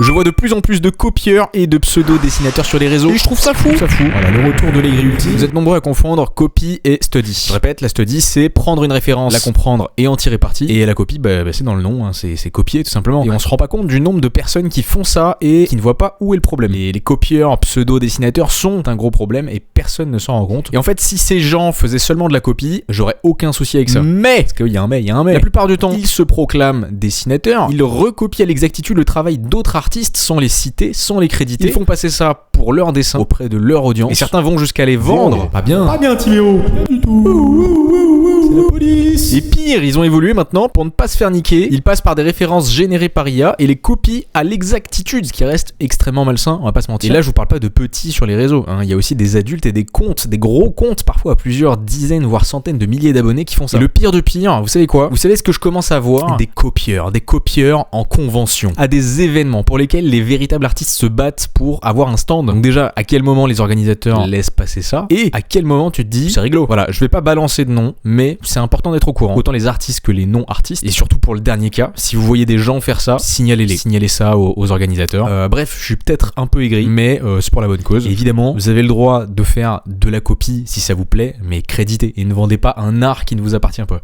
Je vois de plus en plus de copieurs et de pseudo-dessinateurs sur les réseaux et je trouve ça fou. Voilà, le retour de l'aigri ultime. Vous êtes nombreux à confondre copy et study. Je répète, la study c'est prendre une référence, la comprendre et en tirer parti. Et la copie, c'est dans le nom, hein, c'est copier tout simplement. Et on se rend pas compte du nombre de personnes qui font ça et qui ne voient pas où est le problème. Et les copieurs, pseudo-dessinateurs sont un gros problème et personne ne s'en rend compte. Et en fait, si ces gens faisaient seulement de la copie, j'aurais aucun souci avec ça. Mais, parce qu'il y a un mais, la plupart du temps, ils se proclament dessinateurs, ils recopient à l'exactitude le travail d'autres artistes sans les citer, sans les créditer. Ils font passer ça pour leur dessin auprès de leur audience. Et certains vont jusqu'à les vendre. Pas bien, Timéo. Pas du tout. C'est la police. Et pire, ils ont évolué maintenant pour ne pas se faire niquer. Ils passent par des références générées par IA et les copient à l'exactitude, ce qui reste extrêmement malsain, on va pas se mentir. Et là, je vous parle pas de petits sur les réseaux, hein. Il y a aussi des adultes et des comptes, des gros comptes, parfois à plusieurs dizaines, voire centaines de milliers d'abonnés qui font ça. Et le pire de pire, vous savez quoi? Vous savez ce que je commence à voir? Des copieurs en convention, à des événements pour lesquels les véritables artistes se battent pour avoir un stand. Donc déjà, à quel moment les organisateurs laissent passer ça? Et à quel moment tu te dis, c'est rigolo. Voilà, je vais pas balancer de nom, mais c'est important d'être au courant. Autant les artistes que les non-artistes. Et surtout pour le dernier cas, si vous voyez des gens faire ça, signalez-les. Signalez ça aux organisateurs. Bref, je suis peut-être un peu aigri, mais c'est pour la bonne cause. Et évidemment, vous avez le droit de faire de la copie si ça vous plaît, mais créditez et ne vendez pas un art qui ne vous appartient pas.